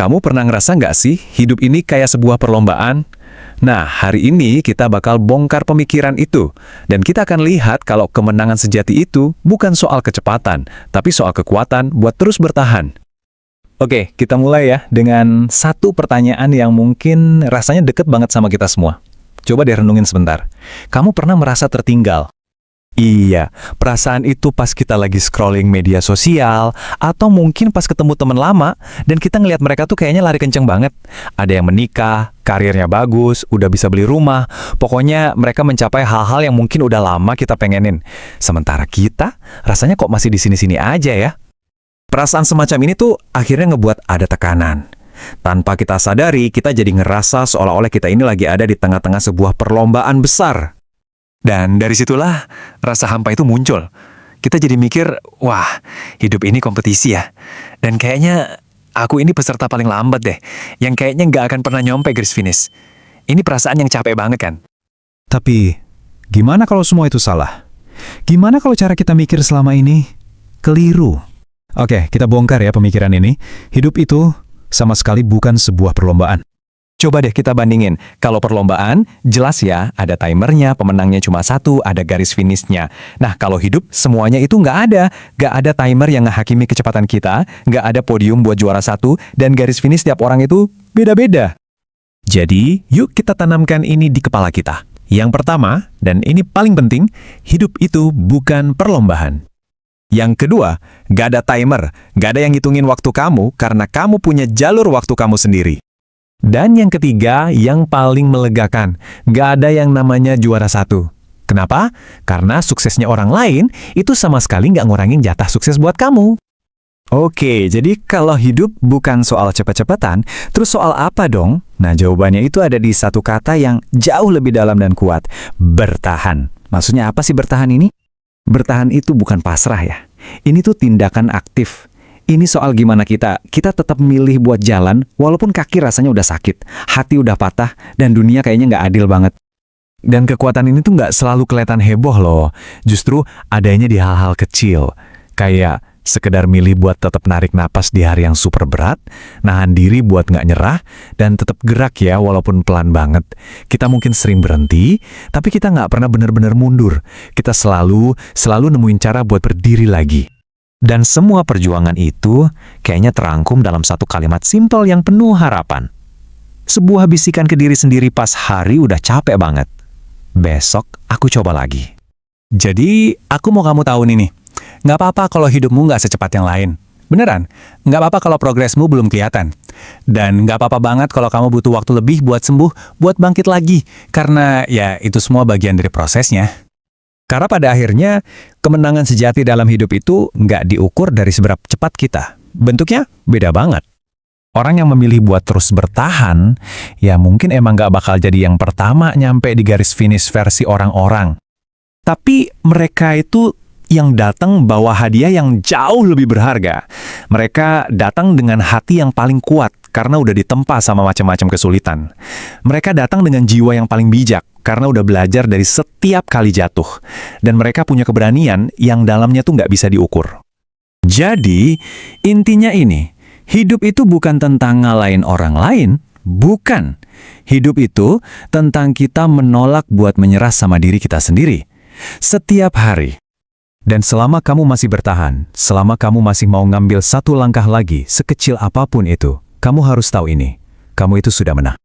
Kamu pernah ngerasa nggak sih hidup ini kayak sebuah perlombaan? Nah, hari ini kita bakal bongkar pemikiran itu. Dan kita akan lihat kalau kemenangan sejati itu bukan soal kecepatan, tapi soal kekuatan buat terus bertahan. Oke, kita mulai ya dengan satu pertanyaan yang mungkin rasanya deket banget sama kita semua. Coba deh renungin sebentar. Kamu pernah merasa tertinggal? Iya, perasaan itu pas kita lagi scrolling media sosial, atau mungkin pas ketemu teman lama, dan kita ngelihat mereka tuh kayaknya lari kenceng banget. Ada yang menikah, karirnya bagus, udah bisa beli rumah, pokoknya mereka mencapai hal-hal yang mungkin udah lama kita pengenin. Sementara kita, rasanya kok masih di sini-sini aja ya. Perasaan semacam ini tuh akhirnya ngebuat ada tekanan. Tanpa kita sadari, kita jadi ngerasa seolah-olah kita ini lagi ada di tengah-tengah sebuah perlombaan besar. Dan dari situlah rasa hampa itu muncul. Kita jadi mikir, wah, hidup ini kompetisi ya. Dan kayaknya aku ini peserta paling lambat deh, yang kayaknya nggak akan pernah nyampe garis finish. Ini perasaan yang capek banget kan? Tapi, gimana kalau semua itu salah? Gimana kalau cara kita mikir selama ini keliru? Oke, kita bongkar ya pemikiran ini. Hidup itu sama sekali bukan sebuah perlombaan. Coba deh kita bandingin. Kalau perlombaan, jelas ya, ada timernya, pemenangnya cuma satu, ada garis finishnya. Nah, kalau hidup, semuanya itu nggak ada. Nggak ada timer yang ngehakimi kecepatan kita, nggak ada podium buat juara satu, dan garis finish tiap orang itu beda-beda. Jadi, yuk kita tanamkan ini di kepala kita. Yang pertama, dan ini paling penting, hidup itu bukan perlombaan. Yang kedua, nggak ada timer, nggak ada yang ngitungin waktu kamu, karena kamu punya jalur waktu kamu sendiri. Dan yang ketiga, yang paling melegakan, nggak ada yang namanya juara satu. Kenapa? Karena suksesnya orang lain itu sama sekali nggak ngurangin jatah sukses buat kamu. Oke, jadi kalau hidup bukan soal cepet-cepetan, terus soal apa dong? Nah, jawabannya itu ada di satu kata yang jauh lebih dalam dan kuat, bertahan. Maksudnya apa sih bertahan ini? Bertahan itu bukan pasrah ya. Ini tuh tindakan aktif. Ini soal gimana kita tetap milih buat jalan, walaupun kaki rasanya udah sakit, hati udah patah, dan dunia kayaknya nggak adil banget. Dan kekuatan ini tuh nggak selalu kelihatan heboh loh, justru adanya di hal-hal kecil. Kayak sekedar milih buat tetap narik napas di hari yang super berat, nahan diri buat nggak nyerah, dan tetap gerak ya walaupun pelan banget. Kita mungkin sering berhenti, tapi kita nggak pernah benar-benar mundur. Kita selalu nemuin cara buat berdiri lagi. Dan semua perjuangan itu kayaknya terangkum dalam satu kalimat simpel yang penuh harapan. Sebuah bisikan ke diri sendiri pas hari udah capek banget. Besok aku coba lagi. Jadi aku mau kamu tahu nih, nggak apa-apa kalau hidupmu nggak secepat yang lain. Beneran, nggak apa-apa kalau progresmu belum kelihatan. Dan nggak apa-apa banget kalau kamu butuh waktu lebih buat sembuh, buat bangkit lagi. Karena ya itu semua bagian dari prosesnya. Karena pada akhirnya, kemenangan sejati dalam hidup itu nggak diukur dari seberapa cepat kita. Bentuknya beda banget. Orang yang memilih buat terus bertahan, ya mungkin emang nggak bakal jadi yang pertama nyampe di garis finish versi orang-orang. Tapi mereka itu yang datang bawa hadiah yang jauh lebih berharga. Mereka datang dengan hati yang paling kuat karena udah ditempa sama macam-macam kesulitan. Mereka datang dengan jiwa yang paling bijak karena udah belajar dari setiap kali jatuh. Dan mereka punya keberanian yang dalamnya tuh nggak bisa diukur. Jadi, intinya ini, hidup itu bukan tentang ngalahin orang lain, bukan. Hidup itu tentang kita menolak buat menyerah sama diri kita sendiri. Setiap hari. Dan selama kamu masih bertahan, selama kamu masih mau ngambil satu langkah lagi, sekecil apapun itu, kamu harus tahu ini, kamu itu sudah menang.